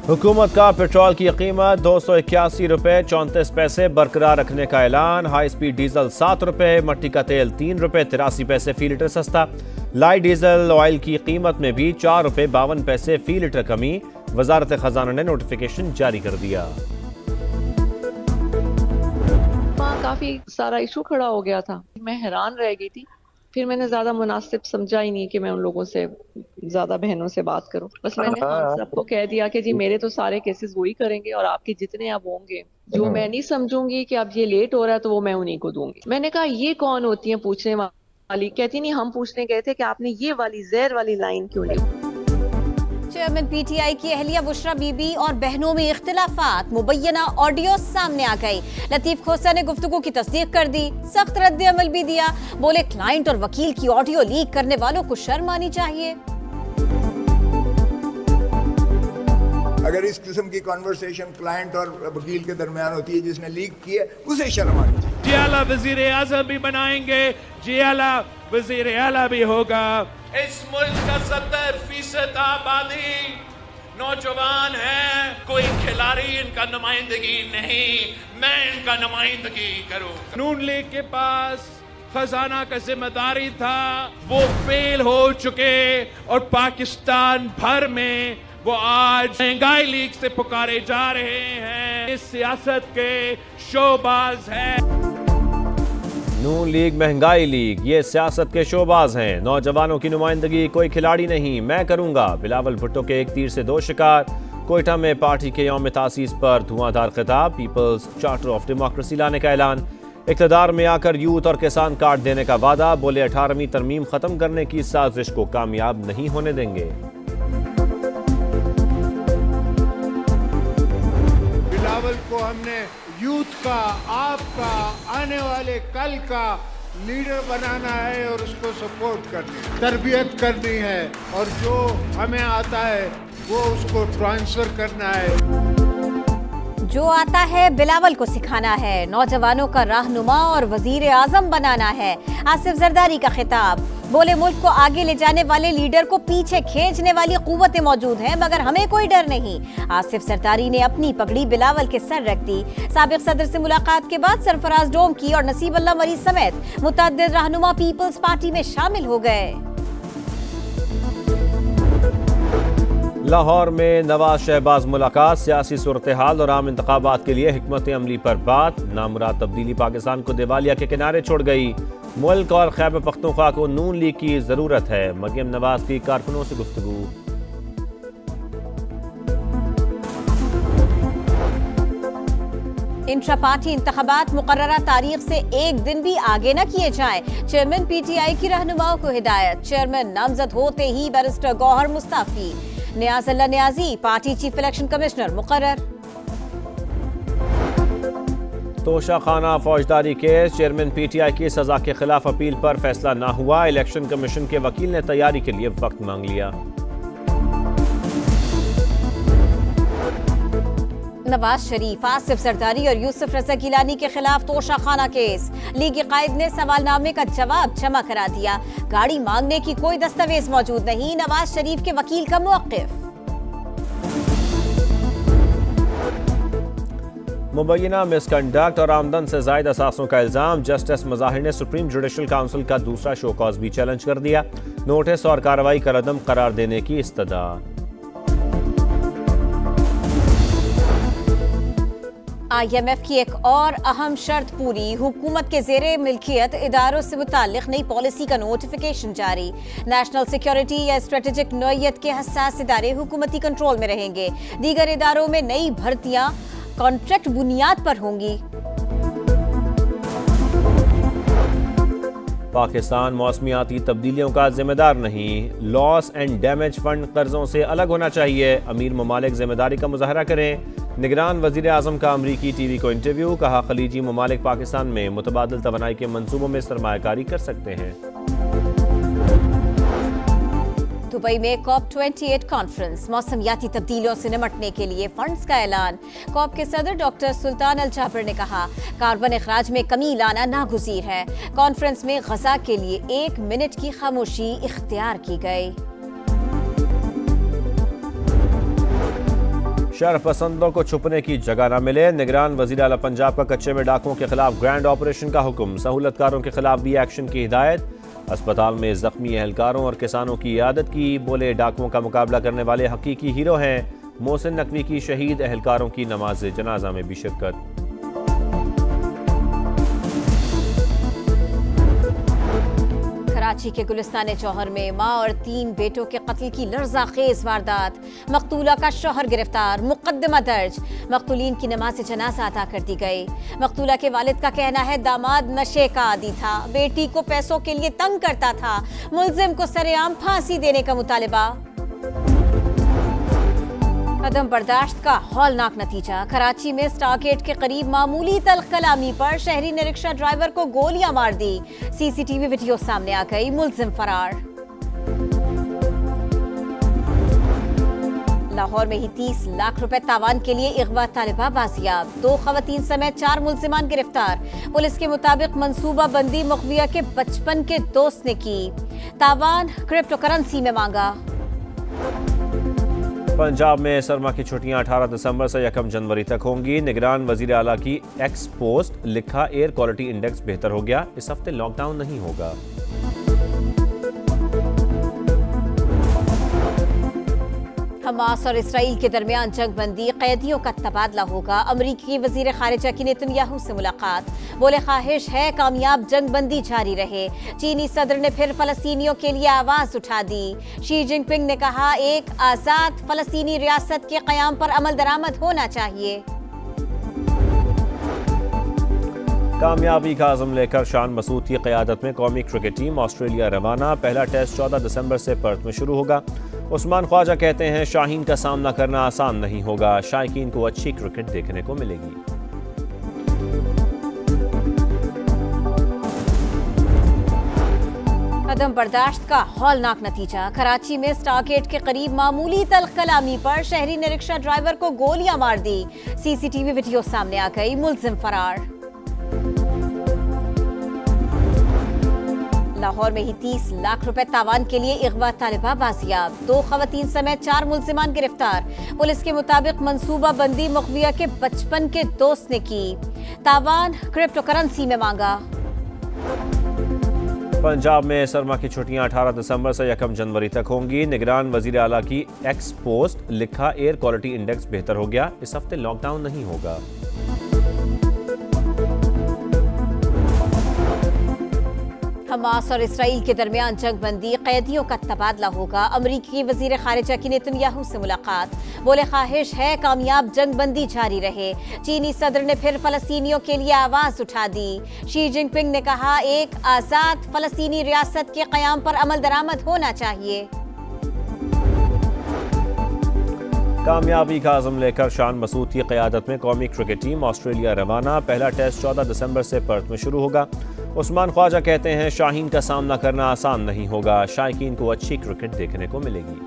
हुकूमत का पेट्रोल की कीमत 281 रुपये 34 पैसे बरकरार रखने का ऐलान। हाई स्पीड डीजल 7 रुपये, मट्टी का तेल 3 रुपये 83 पैसे फी लीटर सस्ता। लाइट डीजल ऑयल की कीमत में भी 4 रुपये 52 पैसे फी लीटर कमी। वजारत खजाना ने नोटिफिकेशन जारी कर दिया। काफी सारा इशू खड़ा हो गया था, मैं हैरान रह गई थी। फिर मैंने ज्यादा मुनासिब समझा ही नहीं कि मैं उन लोगों से ज्यादा बहनों से बात करूं। बस मैंने सबको कह दिया कि जी मेरे तो सारे केसेस वही करेंगे और आपके जितने अब होंगे जो मैं नहीं समझूंगी कि अब ये लेट हो रहा है तो वो मैं उन्हीं को दूंगी। मैंने कहा ये कौन होती है पूछने वाली? कहती नहीं, हम पूछने गए थे कि आपने ये वाली जहर वाली लाइन क्यों ली। चेयरमैन पीटीआई की अहलिया बुशरा बीबी और बहनों में इख्तिलाफात, मुबैना ऑडियो सामने आ गई। लतीफ खोसा ने गुफ्तगू की तस्दीक कर दी, सख्त रद्द अमल भी दिया। बोले क्लाइंट और वकील की ऑडियो लीक करने वालों को शर्म आनी चाहिए। अगर इस किस्म की कॉन्वर्सेशन क्लाइंट और वकील के दरमियान होती है जिसने लीक की है, उसे शर्म आनी चाहिए। जियाला वजीर आज़म भी बनाएंगे, जियाला वजीर आला भी होगा। इस मुल्क का 70% आबादी नौजवान है। कोई खिलाड़ी इनका नुमाइंदगी नहीं, मैं इनका नुमाइंदगी करूं। नून लीग के पास खजाना का जिम्मेदारी था, वो फेल हो चुके और पाकिस्तान भर में वो आज महंगाई लीग से पुकारे जा रहे हैं। इस सियासत के शोबाज हैं। नून लीग महंगाई लीग ये सियासत के शोबाज हैं। नौजवानों की नुमाइंदगी कोई खिलाड़ी नहीं, मैं करूंगा। बिलावल भुट्टो के एक तीर से दो शिकार। कोयटा में पार्टी के यौम तासीस पर धुआंधार खिताब। पीपल्स चार्टर ऑफ डेमोक्रेसी लाने का ऐलान। इक़्तिदार में आकर यूथ और किसान कार्ड देने का वादा। बोले 18वीं तरमीम खत्म करने की साजिश को कामयाब नहीं होने देंगे। बिलावल को हमने यूथ का, आपका, आने वाले कल का लीडर बनाना है और उसको सपोर्ट करनी है, तरबियत करनी है और जो हमें आता है वो उसको ट्रांसफर करना है। जो आता है बिलावल को सिखाना है, नौजवानों का रहनुमा और वजीर आजम बनाना है। आसिफ जरदारी का खिताब। बोले मुल्क को आगे ले जाने वाले लीडर को पीछे खींचने वाली कुव्वतें मौजूद हैं, मगर हमें कोई डर नहीं। आसिफ जरदारी ने अपनी पगड़ी बिलावल के सर रख दी। साबिक सदर से मुलाकात के बाद सरफराज डोम की और नसीब अल्लाह मरीज समेत मुतअद्दिद रहनुमा पीपल्स पार्टी में शामिल हो गए। लाहौर में नवाज शहबाज मुलाकात। सियासी सूरत हाल और आम इंतखाबात के लिए हिकमत अमली पर बात। नामुराद तब्दीली पाकिस्तान को दिवालिया के किनारे छोड़ गई। मुल्क और खैबर पख्तूनख्वा को नून लीग की जरूरत है। मरियम नवाज की कारकुनों से गुफ्तगू। इंट्रा पार्टी इंतखाबात मुकर्ररा तारीख से एक दिन भी आगे न किए जाएं। चेयरमैन पीटीआई की रहनुमाओं को हिदायत। चेयरमैन नामजद होते ही बैरिस्टर गौहर मुस्ताफी। Niazullah Niazi party chief election commissioner मुकर्रर। तोशाखाना फौजदारी केस। चेयरमैन पीटीआई की सजा के खिलाफ अपील पर फैसला ना हुआ। इलेक्शन कमीशन के वकील ने तैयारी के लिए वक्त मांग लिया। नवाज शरीफ, आसिफ जरदारी और यूसुफ रजा गिलानी के खिलाफ तोशाखाना केस। लीगी कायद ने सवालनामे का जवाब जमा करा दिया। गाड़ी मांगने की कोई दस्तावेज मौजूद नहीं। नवाज शरीफ के वकील का मौक़िफ़। मुबैना मिसकंडक्ट और आमदन से जायद असासों का इल्जाम। जस्टिस मज़ाहिर ने सुप्रीम जुडिशल काउंसिल का दूसरा शो कॉज भी चैलेंज कर दिया। नोटिस और कार्रवाई का रदम करार देने की इस्तदा। IMF की एक और अहम शर्त पूरी। हुकूमत के ज़ेरे मिल्कियत इदारों से मुताल्लिक नई पॉलिसी का नोटिफिकेशन जारी। नेशनल सिक्योरिटी या स्ट्रेटेजिक नौयत के हसास इदारे हुकूमती कंट्रोल में रहेंगे। दीगर इदारों में नई भर्तियां कॉन्ट्रैक्ट बुनियाद पर होंगी। पाकिस्तान मौसमियाती तब्दीलियों का जिम्मेदार नहीं। लॉस एंड डैमेज फंड कर्जों से अलग होना चाहिए। अमीर ममालिक जिम्मेदारी का मुजाहरा करें। निगरान वजीर आजम का अमरीकी टीवी को इंटरव्यू। कहा खलीजी ममालिक पाकिस्तान में मुतबादिल तवानाई के मंसूबों में सरमायाकारी कर सकते हैं। दुबई में COP28 कॉन्फ्रेंस। मौसमियाती तब्दीलियों से निपटने के लिए फंड्स का ऐलान। कॉप के सदर डॉक्टर सुल्तान अल जाबर ने कहा कार्बन अखराज में कमी लाना नागुज़ीर है। कॉन्फ्रेंस में गजा के लिए 1 मिनट की खामोशी इख्तियार की गई। शर पसंदों को छुपने की जगह न मिले, निगरान वजीर आला पंजाब का कच्चे में डाकुओं के खिलाफ ग्रैंड ऑपरेशन का हुक्म, सहूलतकारों के खिलाफ भी एक्शन की हिदायत। अस्पताल में जख्मी एहलकारों और किसानों की इयादत की, बोले डाकुओं का मुकाबला करने वाले हकीकी हीरो हैं। मोहसिन नकवी की शहीद एहलकारों की नमाज जनाजा में भी शिरकत। कराची के गुलिस्तान जौहर में मां और 3 बेटों के कत्ल की लर्ज़ाखेज वारदात, मकतूला का शौहर गिरफ्तार, मुकदमा दर्ज। मकतूलीन की नमाज जनाजा अदा कर दी गई। मकतूला के वालिद का कहना है दामाद नशे का आदी था, बेटी को पैसों के लिए तंग करता था, मुलजिम को सरेआम फांसी देने का मुतालिबा। अदम बर्दाश्त का हौलनाक नतीजा, कराची में स्टार गेट के करीब मामूली तल्ख कलामी पर शहरी ने रिक्शा ड्राइवर को गोलियां मार दी। सीसीटीवी वीडियो सामने आ गई, मुलजिम फरार। लाहौर में ही 30 लाख रुपए तावान के लिए अगवा तालिबा बाजियाब, 2 खवातीन समेत 4 मुलजिमान गिरफ्तार। पुलिस के मुताबिक मंसूबा बंदी मुखबिया के बचपन के दोस्त ने की, तावान क्रिप्टो करेंसी में मांगा। पंजाब में सरमा की छुट्टियां 18 दिसंबर से 1 जनवरी तक होंगी। निगरान वजीर आला की एक्स पोस्ट, लिखा एयर क्वालिटी इंडेक्स बेहतर हो गया, इस हफ्ते लॉकडाउन नहीं होगा। हमास और इसराइल के दरमियान जंग बंदी, कैदियों का तबादला होगा। अमरीकी वजीर खारिजा की नेतन्याहू से मुलाकात, बोले ख्वाहिश है कामयाब जंग बंदी जारी रहे। चीनी सदर ने फिर फलस्तीनियों के लिए आवाज उठा दी। शी जिनपिंग ने कहा एक आजाद फलस्तीनी रियासत के कयाम पर अमल दरामद होना चाहिए। कामयाबी का आज़म लेकर शान मसूद की क़यादत में कौमी क्रिकेट टीम ऑस्ट्रेलिया रवाना। पहला टेस्ट 14 दिसंबर से पर्थ में शुरू होगा। उस्मान ख्वाजा कहते हैं शाहीन का सामना करना आसान नहीं होगा, शायकीन को अच्छी क्रिकेट देखने को मिलेगी। अदम बर्दाश्त का हौलनाक नतीजा, कराची में स्टार गेट के करीब मामूली तल्ख कलामी पर शहरी ने रिक्शा ड्राइवर को गोलियां मार दी। सीसीटीवी वीडियो सामने आ गई, मुलजिम फरार। लाहौर में ही 30 लाख रुपए तावान के लिए अगवा तालिबा बाजियाब, 2 खवातीन समेत 4 मुलजिमान गिरफ्तार। पुलिस के मुताबिक मंसूबा बंदी मुखबिया के बचपन के दोस्त ने की, तावान क्रिप्टो करेंसी में मांगा। पंजाब में सरमा की छुट्टियां 18 दिसंबर से 1 जनवरी तक होंगी। निगरान वजीर आला की एक्स पोस्ट, लिखा एयर क्वालिटी इंडेक्स बेहतर हो गया, इस हफ्ते लॉकडाउन नहीं होगा। हमास और इसराइल के दरमियान जंग बंदी, कैदियों का तबादला होगा। अमरीकी वजीर खारिजा की नेतन्याहू से मुलाकात, बोले ख्वाहिश है कामयाब जंग बंदी जारी रहे। चीनी सदर ने फिर फलस्तीनियों के लिए आवाज उठा दी। शी जिनपिंग ने कहा एक आजाद फलस्तीनी रियासत के कयाम पर अमल दरामद होना चाहिए। कामयाबी का आज़म लेकर शान मसूद की क़यादत में कौमी क्रिकेट टीम ऑस्ट्रेलिया रवाना। पहला टेस्ट 14 दिसंबर से पर्थ में शुरू होगा। उस्मान ख्वाजा कहते हैं शाहीन का सामना करना आसान नहीं होगा, शायकीन को अच्छी क्रिकेट देखने को मिलेगी।